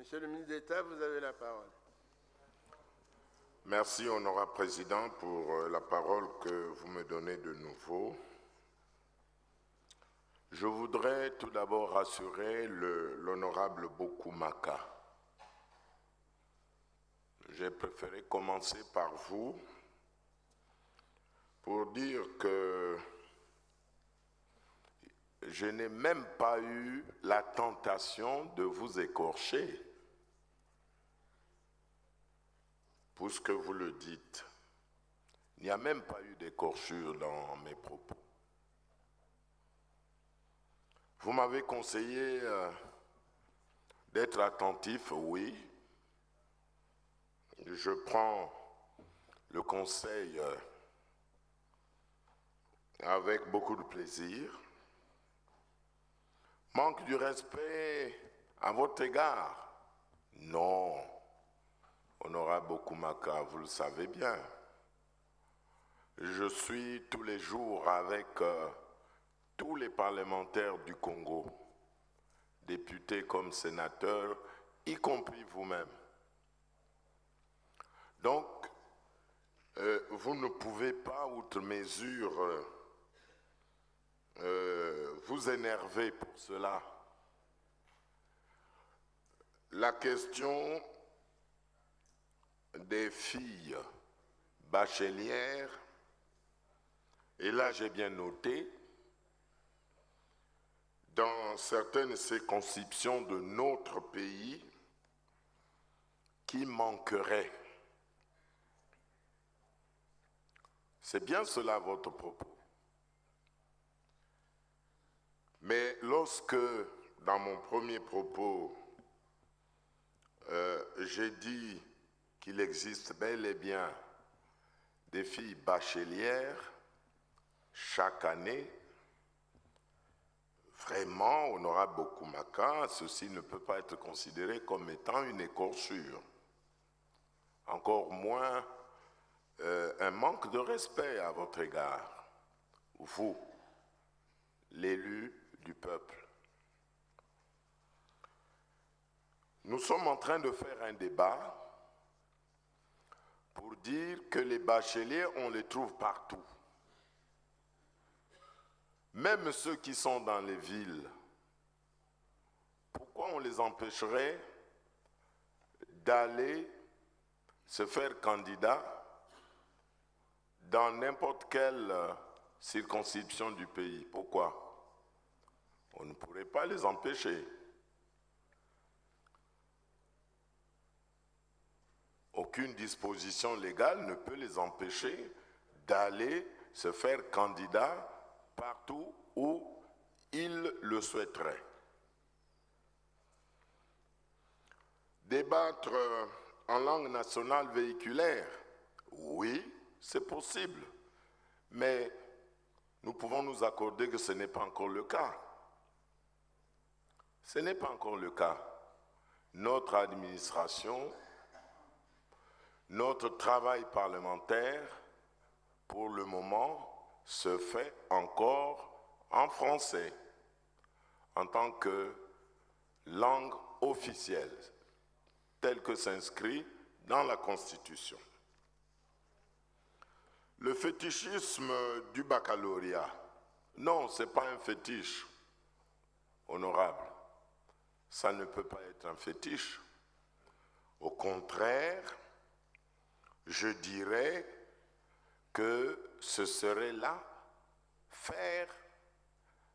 Monsieur le ministre d'État, vous avez la parole. Merci, honorable président, pour la parole que vous me donnez de nouveau. Je voudrais tout d'abord rassurer l'honorable Bokoumaka. J'ai préféré commencer par vous pour dire que je n'ai même pas eu la tentation de vous écorcher, puisque vous le dites. Il n'y a même pas eu d'écorchure dans mes propos. Vous m'avez conseillé d'être attentif, oui. Je prends le conseil avec beaucoup de plaisir. Manque du respect à votre égard? Non, honorable Bokoumaka, vous le savez bien. Je suis tous les jours avec tous les parlementaires du Congo, députés comme sénateurs, y compris vous-même. Donc, vous ne pouvez pas, outre mesure, vous énerver pour cela. La question des filles bachelières, et là j'ai bien noté, dans certaines circonscriptions de notre pays, qui manqueraient. C'est bien cela votre propos. Mais lorsque, dans mon premier propos, j'ai dit qu'il existe bel et bien des filles bachelières chaque année, vraiment, honorable Bokoumaka, ceci ne peut pas être considéré comme étant une écorchure. Encore moins un manque de respect à votre égard, vous, l'élu du peuple. Nous sommes en train de faire un débat pour dire que les bacheliers, on les trouve partout. Même ceux qui sont dans les villes, pourquoi on les empêcherait d'aller se faire candidat dans n'importe quelle circonscription du pays? Pourquoi? On ne pourrait pas les empêcher. Aucune disposition légale ne peut les empêcher d'aller se faire candidat partout où ils le souhaiteraient. Débattre en langue nationale véhiculaire, oui, c'est possible, mais nous pouvons nous accorder que ce n'est pas encore le cas. Ce n'est pas encore le cas. Notre administration, notre travail parlementaire, pour le moment, se fait encore en français, en tant que langue officielle, telle que s'inscrit dans la Constitution. Le fétichisme du baccalauréat, non, ce n'est pas un fétiche, honorable. Ça ne peut pas être un fétiche. Au contraire, je dirais que ce serait là faire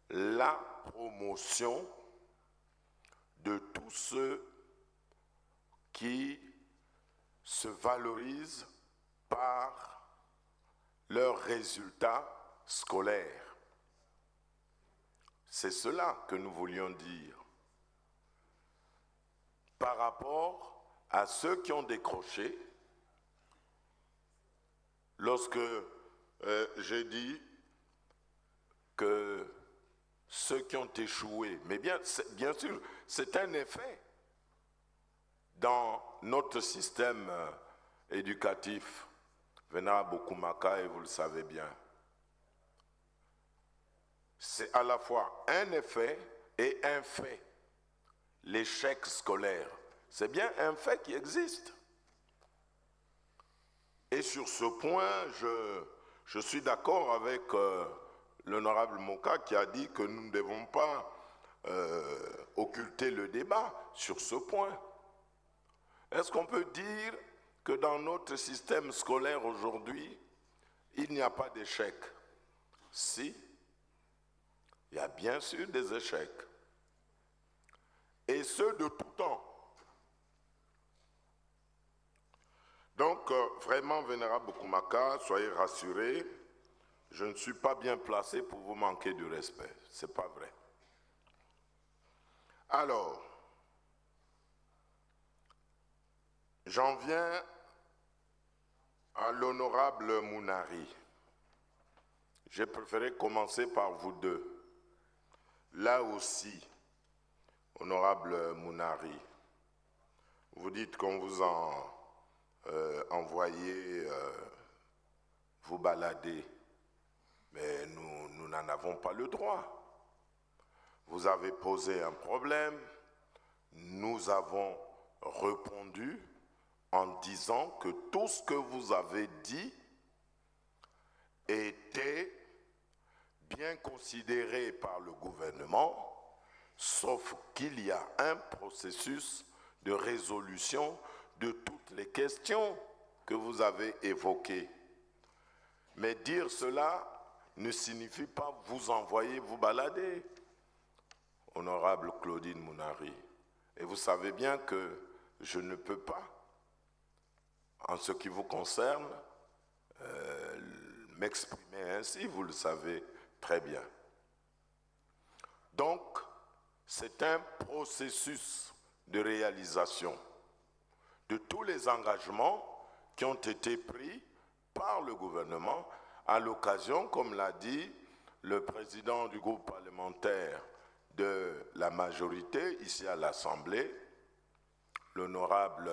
la promotion de tous ceux qui se valorisent par leurs résultats scolaires. C'est cela que nous voulions dire. Par rapport à ceux qui ont décroché, lorsque j'ai dit que ceux qui ont échoué, mais bien sûr, c'est un effet dans notre système éducatif, venant Bokoumaka, et vous le savez bien. C'est à la fois un effet et un fait, l'échec scolaire. C'est bien un fait qui existe. Et sur ce point, je suis d'accord avec l'honorable Moka qui a dit que nous ne devons pas occulter le débat sur ce point. Est-ce qu'on peut dire que dans notre système scolaire aujourd'hui, il n'y a pas d'échec? Si, il y a bien sûr des échecs. Et ceux de tout temps. Donc, vraiment, Vénérable Kumaka, soyez rassurés, je ne suis pas bien placé pour vous manquer du respect. Ce n'est pas vrai. Alors, j'en viens à l'honorable Mounari. J'ai préféré commencer par vous deux. Là aussi, honorable Mounari, vous dites qu'on vous a envoyé vous balader, mais nous n'en avons pas le droit. Vous avez posé un problème, nous avons répondu en disant que tout ce que vous avez dit était bien considéré par le gouvernement, sauf qu'il y a un processus de résolution de toutes les questions que vous avez évoquées. Mais dire cela ne signifie pas vous envoyer vous balader, honorable Claudine Mounari. Et vous savez bien que je ne peux pas, en ce qui vous concerne, m'exprimer ainsi, vous le savez très bien. Donc, c'est un processus de réalisation de tous les engagements qui ont été pris par le gouvernement à l'occasion, comme l'a dit le président du groupe parlementaire de la majorité ici à l'Assemblée, l'honorable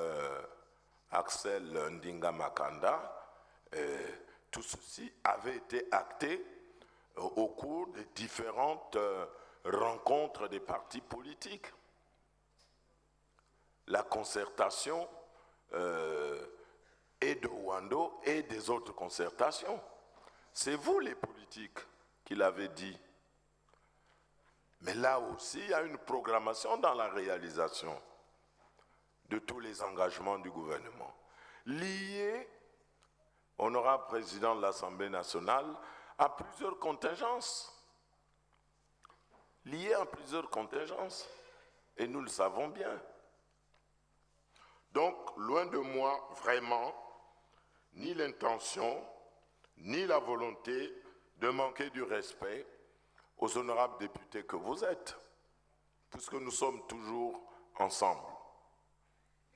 Axel Ndinga Makanda. Tout ceci avait été acté au cours des différentes rencontres des partis politiques. La concertation et de Ouando et des autres concertations. C'est vous les politiques qui l'avez dit. Mais là aussi, il y a une programmation dans la réalisation de tous les engagements du gouvernement, liés, honorable président de l'Assemblée nationale, à plusieurs contingences. Liés à plusieurs contingences. Et nous le savons bien. Donc, loin de moi, vraiment, ni l'intention, ni la volonté de manquer du respect aux honorables députés que vous êtes, puisque nous sommes toujours ensemble.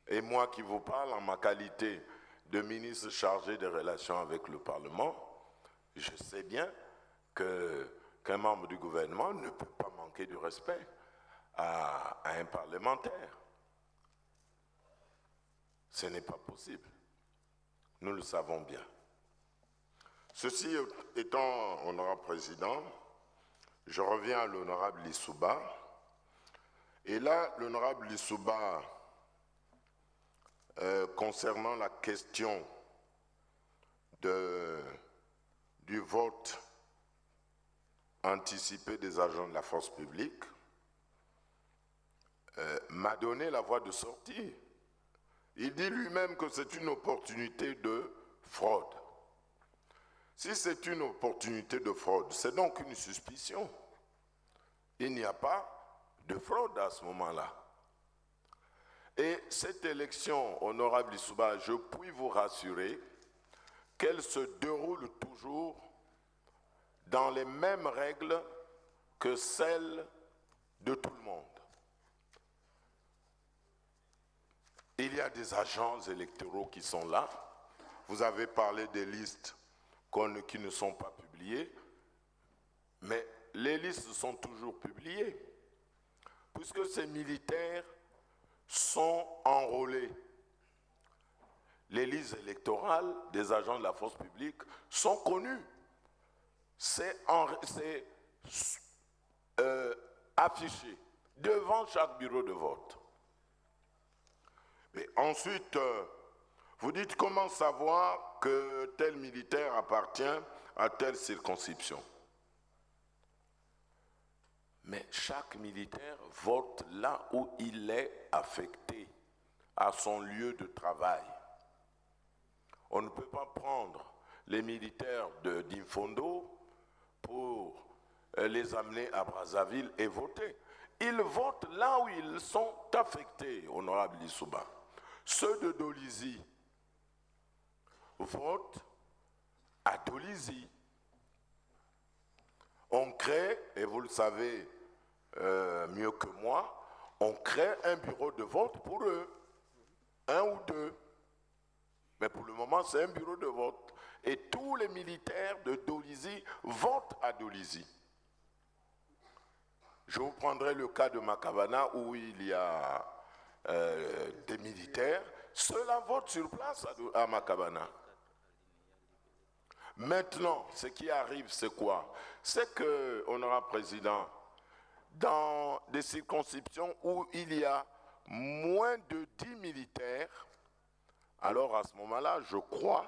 Et moi qui vous parle en ma qualité de ministre chargé des relations avec le Parlement, je sais bien qu'un membre du gouvernement ne peut pas manquer du respect à un parlementaire. Ce n'est pas possible. Nous le savons bien. Ceci étant, honorable président, je reviens à l'honorable Lissouba. Et là, l'honorable Lissouba, concernant la question du vote anticipé des agents de la force publique, m'a donné la voie de sortie. Il dit lui-même que c'est une opportunité de fraude. Si c'est une opportunité de fraude, c'est donc une suspicion. Il n'y a pas de fraude à ce moment-là. Et cette élection, honorable Lissouba, je puis vous rassurer qu'elle se déroule toujours dans les mêmes règles que celles de tout le monde. Il y a des agents électoraux qui sont là. Vous avez parlé des listes qui ne sont pas publiées, mais les listes sont toujours publiées, puisque ces militaires sont enrôlés. Les listes électorales des agents de la force publique sont connues. C'est affiché devant chaque bureau de vote. Ensuite, vous dites comment savoir que tel militaire appartient à telle circonscription. Mais chaque militaire vote là où il est affecté, à son lieu de travail. On ne peut pas prendre les militaires d'Infondo pour les amener à Brazzaville et voter. Ils votent là où ils sont affectés, honorable Lissouba. Ceux de Dolisie votent à Dolisie. On crée, et vous le savez mieux que moi, on crée un bureau de vote pour eux, un ou deux. Mais pour le moment, c'est un bureau de vote. Et tous les militaires de Dolisie votent à Dolisie. Je vous prendrai le cas de Makavana où il y a des militaires. Ceux-là votent sur place à Makavana. Maintenant, ce qui arrive, c'est quoi? C'est que, honorable président, dans des circonscriptions où il y a moins de 10 militaires, alors à ce moment-là, je crois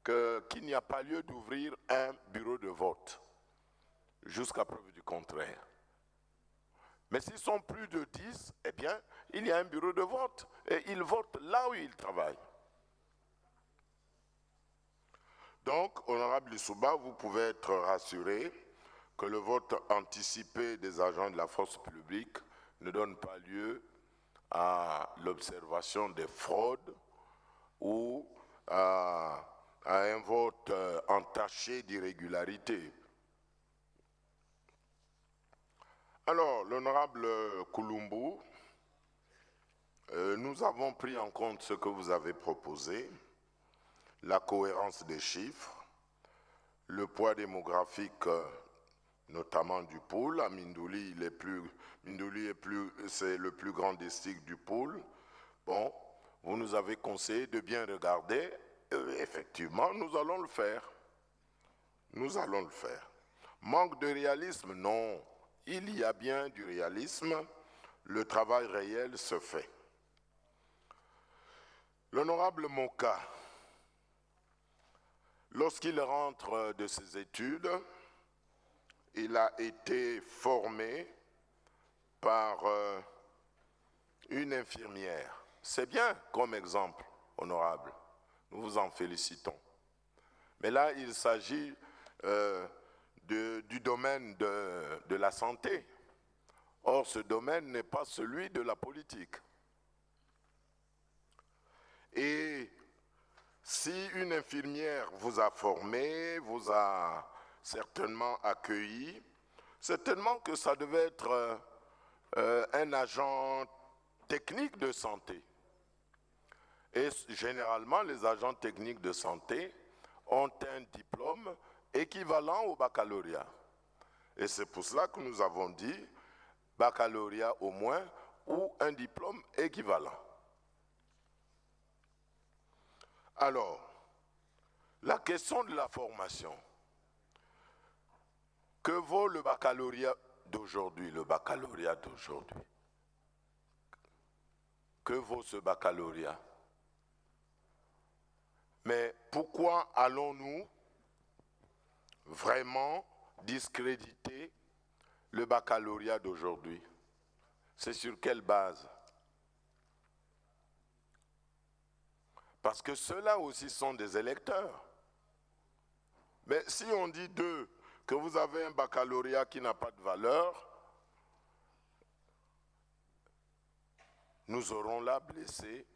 qu'il n'y a pas lieu d'ouvrir un bureau de vote, jusqu'à preuve du contraire. Mais s'ils sont plus de 10, eh bien, il y a un bureau de vote, et ils votent là où ils travaillent. Donc, honorable Lissouba, vous pouvez être rassuré que le vote anticipé des agents de la force publique ne donne pas lieu à l'observation des fraudes ou à un vote entaché d'irrégularité. Alors, l'honorable Koulumbu, nous avons pris en compte ce que vous avez proposé, la cohérence des chiffres, le poids démographique, notamment du pôle. À Mindouli, c'est le plus grand district du pôle. Bon, vous nous avez conseillé de bien regarder. Effectivement, nous allons le faire. Nous allons le faire. Manque de réalisme? Non. Il y a bien du réalisme. Le travail réel se fait. L'honorable Moka, lorsqu'il rentre de ses études, il a été formé par une infirmière. C'est bien comme exemple, honorable. Nous vous en félicitons. Mais là, il s'agit du domaine de la santé. Or, ce domaine n'est pas celui de la politique. Et si une infirmière vous a formé, vous a certainement accueilli, certainement que ça devait être un agent technique de santé. Et généralement, les agents techniques de santé ont un diplôme équivalent au baccalauréat. Et c'est pour cela que nous avons dit baccalauréat au moins ou un diplôme équivalent. Alors, la question de la formation. Que vaut le baccalauréat d'aujourd'hui, Que vaut ce baccalauréat? Mais pourquoi allons-nous vraiment discréditer le baccalauréat d'aujourd'hui? C'est sur quelle base? Parce que ceux-là aussi sont des électeurs. Mais si on dit d'eux que vous avez un baccalauréat qui n'a pas de valeur, nous aurons là blessé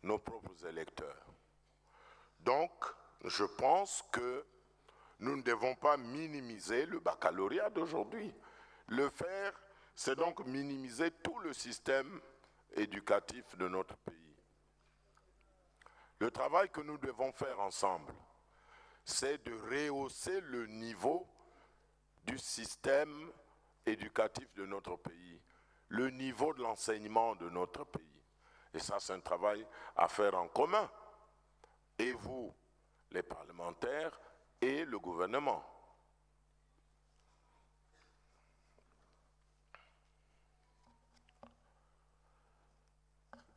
nos propres électeurs. Donc, je pense que nous ne devons pas minimiser le baccalauréat d'aujourd'hui. Le faire, c'est donc minimiser tout le système éducatif de notre pays. Le travail que nous devons faire ensemble, c'est de rehausser le niveau du système éducatif de notre pays, le niveau de l'enseignement de notre pays. Et ça, c'est un travail à faire en commun. Et vous, les parlementaires et le gouvernement.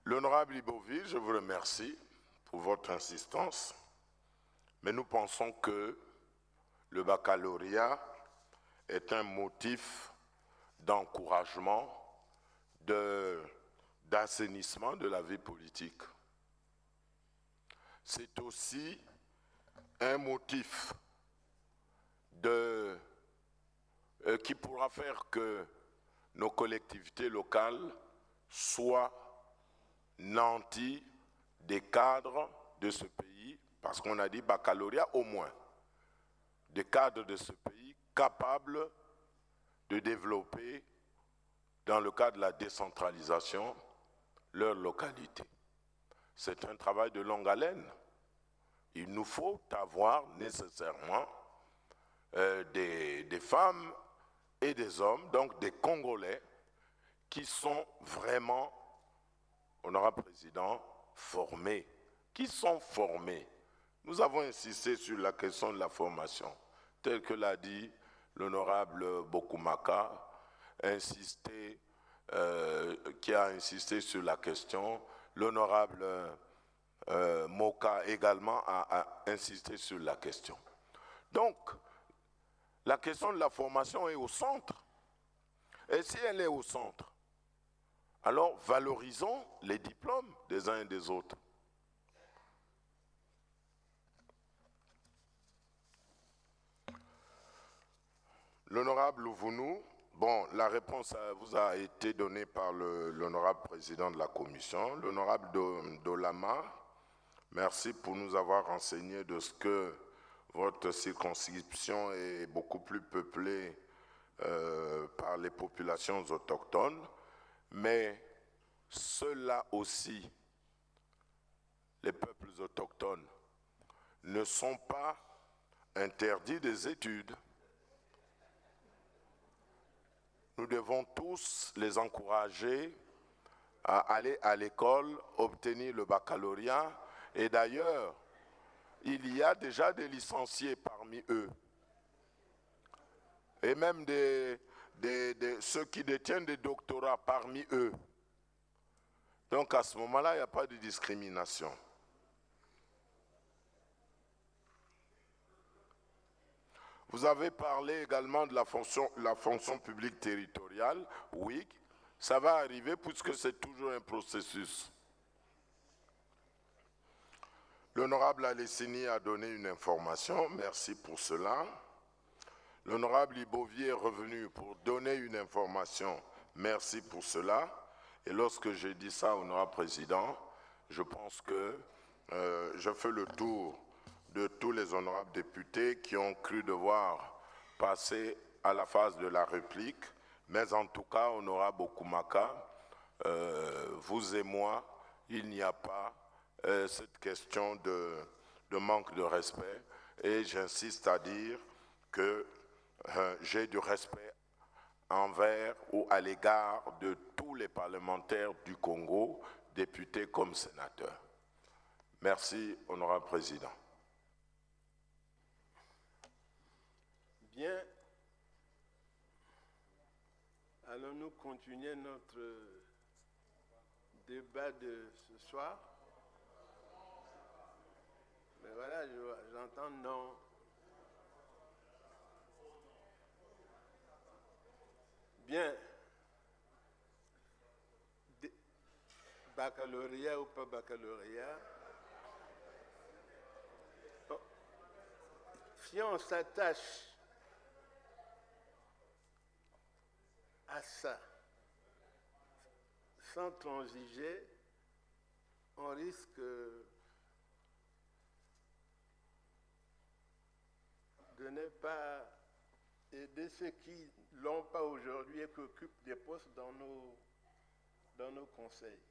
L'honorable Ibovi, je vous remercie pour votre insistance, mais nous pensons que le baccalauréat est un motif d'encouragement, d'assainissement de la vie politique. C'est aussi un motif qui pourra faire que nos collectivités locales soient nantis des cadres de ce pays, parce qu'on a dit baccalauréat au moins, des cadres de ce pays capables de développer, dans le cadre de la décentralisation, leur localité. C'est un travail de longue haleine. Il nous faut avoir nécessairement des femmes et des hommes, donc des Congolais, qui sont vraiment, honorable président, formés, qui sont formés. Nous avons insisté sur la question de la formation, tel que l'a dit l'honorable Bokumaka, qui a insisté sur la question. L'honorable Moka également a insisté sur la question. Donc, la question de la formation est au centre. Et si elle est au centre, alors valorisons les diplômes des uns et des autres. L'honorable Louvounou, bon, la réponse vous a été donnée par l'honorable président de la commission. L'honorable Dolama, merci pour nous avoir renseigné de ce que votre circonscription est beaucoup plus peuplée par les populations autochtones, mais ceux-là aussi, les peuples autochtones, ne sont pas interdits des études. Nous devons tous les encourager à aller à l'école, obtenir le baccalauréat. Et d'ailleurs, il y a déjà des licenciés parmi eux. Et même ceux qui détiennent des doctorats parmi eux. Donc à ce moment-là, il n'y a pas de discrimination. Vous avez parlé également de la fonction publique territoriale. Oui, ça va arriver puisque c'est toujours un processus. L'honorable Alessini a donné une information, merci pour cela. L'honorable Ibovi est revenu pour donner une information, merci pour cela. Et lorsque j'ai dit ça, honorable président, je pense que je fais le tour de tous les honorables députés qui ont cru devoir passer à la phase de la réplique. Mais en tout cas, honorable Bokumaka, vous et moi, il n'y a pas cette question de manque de respect. Et j'insiste à dire que j'ai du respect envers ou à l'égard de tous les parlementaires du Congo, députés comme sénateurs. Merci, honorable président. Bien. Allons-nous continuer notre débat de ce soir? Mais voilà, j'entends non. Bien. Baccalauréat ou pas baccalauréat? Oh. Si on s'attache à ça, sans transiger, on risque de ne pas aider ceux qui ne l'ont pas aujourd'hui et qui occupent des postes dans nos conseils.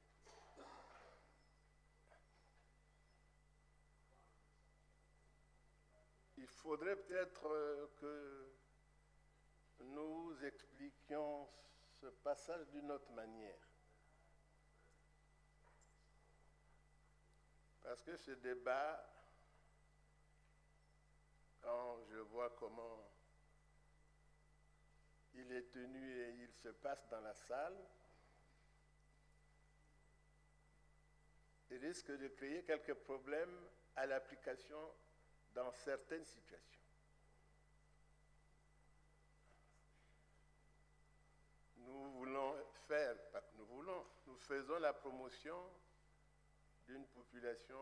Il faudrait peut-être que nous expliquions ce passage d'une autre manière. Parce que ce débat, quand je vois comment il est tenu et il se passe dans la salle, risque de créer quelques problèmes à l'application dans certaines situations. Nous faisons la promotion d'une population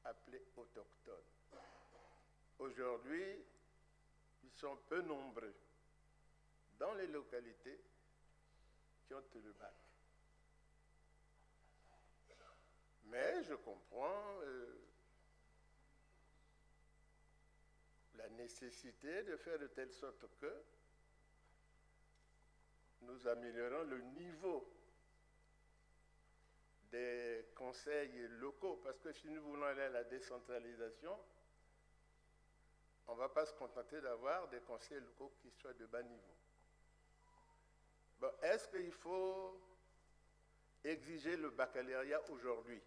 appelée autochtone. Aujourd'hui, ils sont peu nombreux dans les localités qui ont le bac. Mais je comprends la nécessité de faire de telle sorte que nous améliorons le niveau des conseils locaux, parce que si nous voulons aller à la décentralisation, on ne va pas se contenter d'avoir des conseils locaux qui soient de bas niveau. Bon, est-ce qu'il faut exiger le baccalauréat aujourd'hui?